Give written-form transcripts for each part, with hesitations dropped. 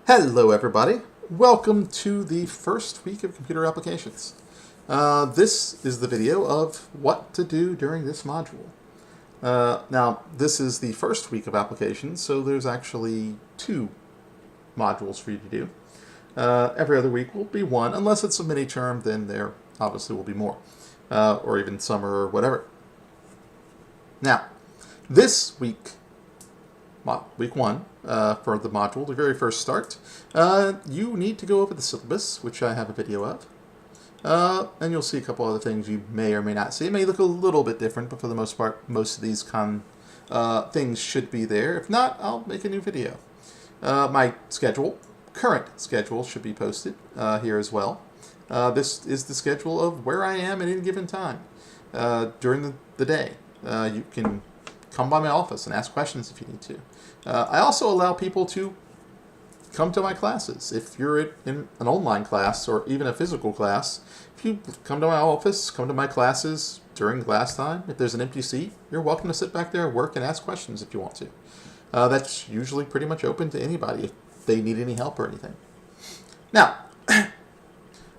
Hello everybody, welcome to the first week of computer applications. This is the video of what to do during this module. Now this is the first week of applications, so there's actually 2 modules for you to do. Every other week will be 1, unless it's a mini term, then there obviously will be more, or even summer or whatever. Now, this week, week 1, for the module, the very first start, you need to go over the syllabus, which I have a video of. And you'll see a couple other things you may or may not see. It may look a little bit different, but for the most part, most of these things should be there. If not, I'll make a new video. My schedule, current schedule, should be posted here as well. This is the schedule of where I am at any given time during the day. You can come by my office and ask questions if you need to. I also allow people to come to my classes. If you're in an online class or even a physical class, if you come to my office, come to my classes during class time, if there's an empty seat, you're welcome to sit back there, work, and ask questions if you want to. That's usually pretty much open to anybody if they need any help or anything. Now,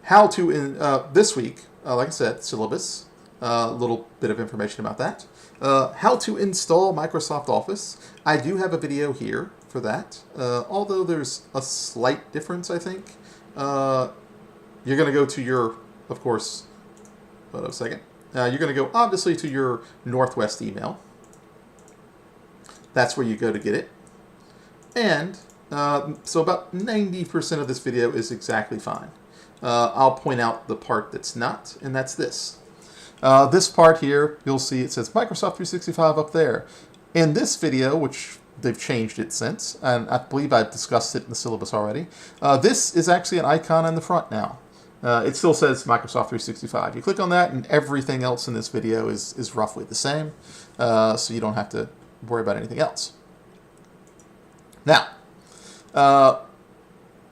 how to, this week, like I said, syllabus, a little bit of information about that. How to install Microsoft Office. I do have a video here for that, although there's a slight difference, I think. You're going to go to your, of course, hold on a second. You're going to go, obviously, to your Northwest email. That's where you go to get it. And so about 90% of this video is exactly fine. I'll point out the part that's not, and that's this. This part here, you'll see it says Microsoft 365 up there. In this video, which they've changed it since, and I believe I've discussed it in the syllabus already, this is actually an icon in the front now. It still says Microsoft 365. You click on that, and everything else in this video is roughly the same, so you don't have to worry about anything else. Now,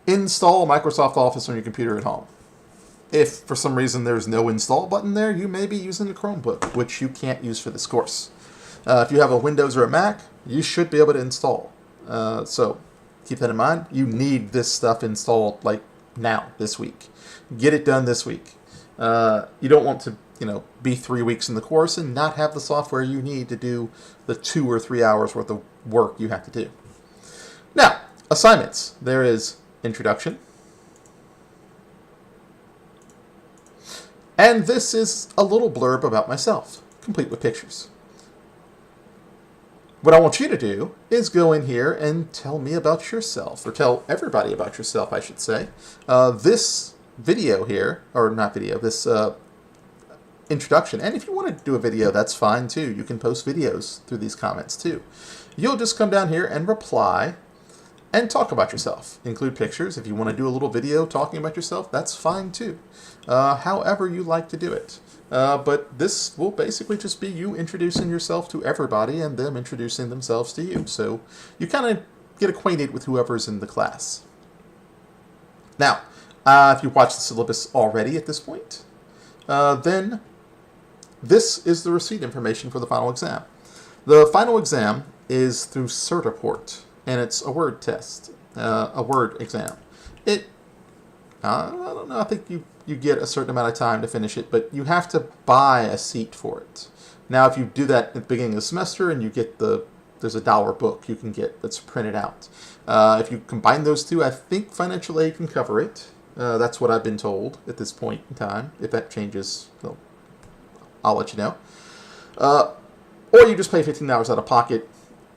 install Microsoft Office on your computer at home. If for some reason there's no install button there, you may be using a Chromebook, which you can't use for this course. If you have a Windows or a Mac, you should be able to install. So keep that in mind. You need this stuff installed like now, this week. Get it done this week. You don't want to, be 3 weeks in the course and not have the software you need to do the 2 or 3 hours worth of work you have to do. Now, assignments. There is introduction. And this is a little blurb about myself, complete with pictures. What I want you to do is go in here and tell me about yourself, or tell everybody about yourself, I should say. This video here, or not video, this introduction, and if you want to do a video, that's fine too. You can post videos through these comments too. You'll just come down here and reply and talk about yourself. Include pictures. If you want to do a little video talking about yourself, that's fine too. However you like to do it. But this will basically just be you introducing yourself to everybody and them introducing themselves to you. So you kind of get acquainted with whoever's in the class. Now, if you watched the syllabus already at this point, then this is the receipt information for the final exam. The final exam is through Certiport, and it's a word test, a word exam. I don't know, I think you get a certain amount of time to finish it, but you have to buy a seat for it. Now, if you do that at the beginning of the semester and you get there's a $1 book you can get that's printed out. If you combine those two, I think financial aid can cover it. That's what I've been told at this point in time. If that changes, well, I'll let you know. Or you just pay $15 out of pocket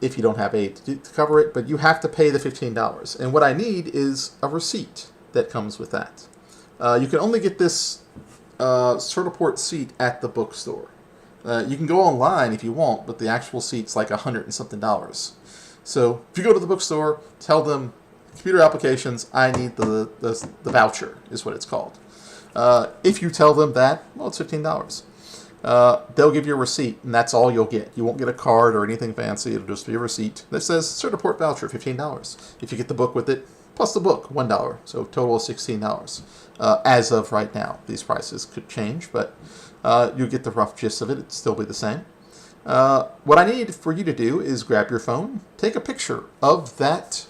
if you don't have aid to cover it, but you have to pay the $15. And what I need is a receipt that comes with that. You can only get this Certiport seat at the bookstore. You can go online if you want, but the actual seat's like $100 and something. So if you go to the bookstore, tell them, computer applications, I need the voucher, is what it's called. If you tell them that, well, it's $15. They'll give you a receipt, and that's all you'll get. You won't get a card or anything fancy. It'll just be a receipt that says Certiport voucher, $15. If you get the book with it, plus the book, $1. So total of $16. As of right now, these prices could change, but you get the rough gist of it. It'd still be the same. What I need for you to do is grab your phone, take a picture of that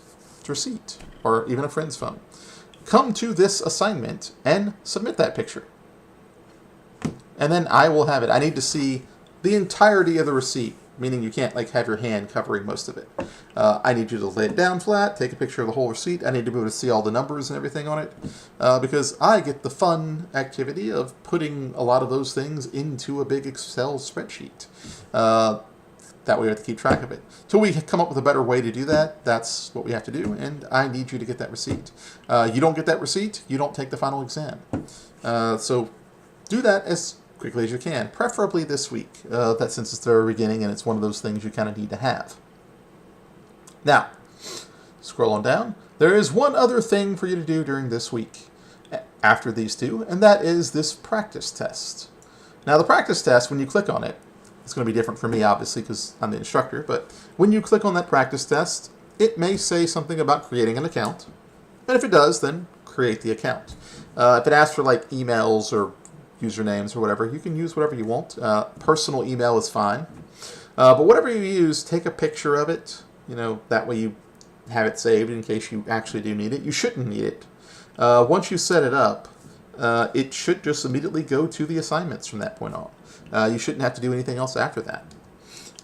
receipt. or even a friend's phone. Come to this assignment and submit that picture. And then I will have it. I need to see the entirety of the receipt, meaning you can't like have your hand covering most of it. I need you to lay it down flat, take a picture of the whole receipt. I need to be able to see all the numbers and everything on it, because I get the fun activity of putting a lot of those things into a big Excel spreadsheet. That way we have to keep track of it. Till we come up with a better way to do that, that's what we have to do, and I need you to get that receipt. You don't get that receipt, you don't take the final exam. So do that as quickly as you can, preferably this week, that since it's the very beginning and it's one of those things you kind of need to have. Now, scroll on down. There is one other thing for you to do during this week after these two, and that is this practice test. Now, the practice test, when you click on it, it's going to be different for me, obviously, because I'm the instructor, but when you click on that practice test, it may say something about creating an account, and if it does, then create the account. If it asks for, like, emails or usernames or whatever, you can use whatever you want. Personal email is fine. But whatever you use, take a picture of it. You know, that way you have it saved in case you actually do need it. You shouldn't need it. Once you set it up, it should just immediately go to the assignments from that point on. You shouldn't have to do anything else after that.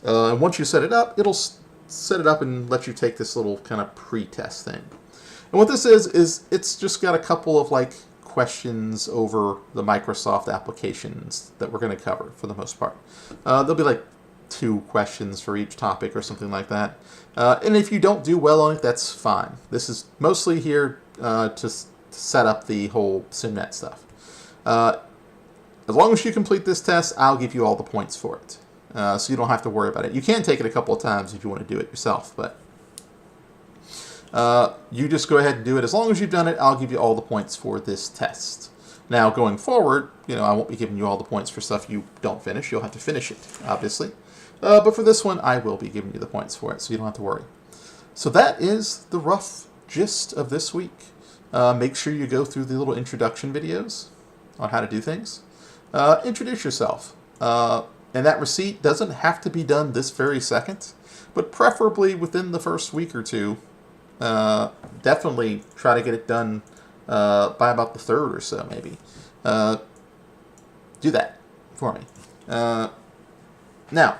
And once you set it up, it'll set it up and let you take this little kind of pre-test thing. And what this is it's just got a couple of like questions over the Microsoft applications that we're going to cover for the most part. There'll be like 2 questions for each topic or something like that. And if you don't do well on it, that's fine. This is mostly here to set up the whole SimNet stuff. As long as you complete this test, I'll give you all the points for it. So you don't have to worry about it. You can take it a couple of times if you want to do it yourself, but you just go ahead and do it. As long as you've done it, I'll give you all the points for this test. Now, going forward, you know, I won't be giving you all the points for stuff you don't finish. You'll have to finish it, obviously. But for this one, I will be giving you the points for it, so you don't have to worry. So that is the rough gist of this week. Make sure you go through the little introduction videos on how to do things. Introduce yourself. And that receipt doesn't have to be done this very second, but preferably within the first week or two. Definitely try to get it done by about the 3rd or so, maybe. Do that for me. Now,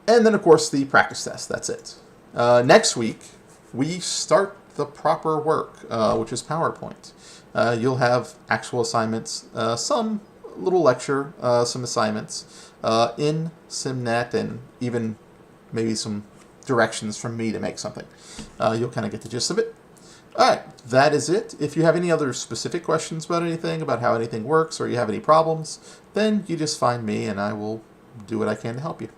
and then, of course, the practice test. That's it. Next week, we start the proper work, which is PowerPoint. You'll have actual assignments, some little lecture, some assignments in SimNet, and even maybe some directions from me to make something. You'll kind of get the gist of it. Alright, that is it. If you have any other specific questions about anything, about how anything works, or you have any problems, then you just find me and I will do what I can to help you.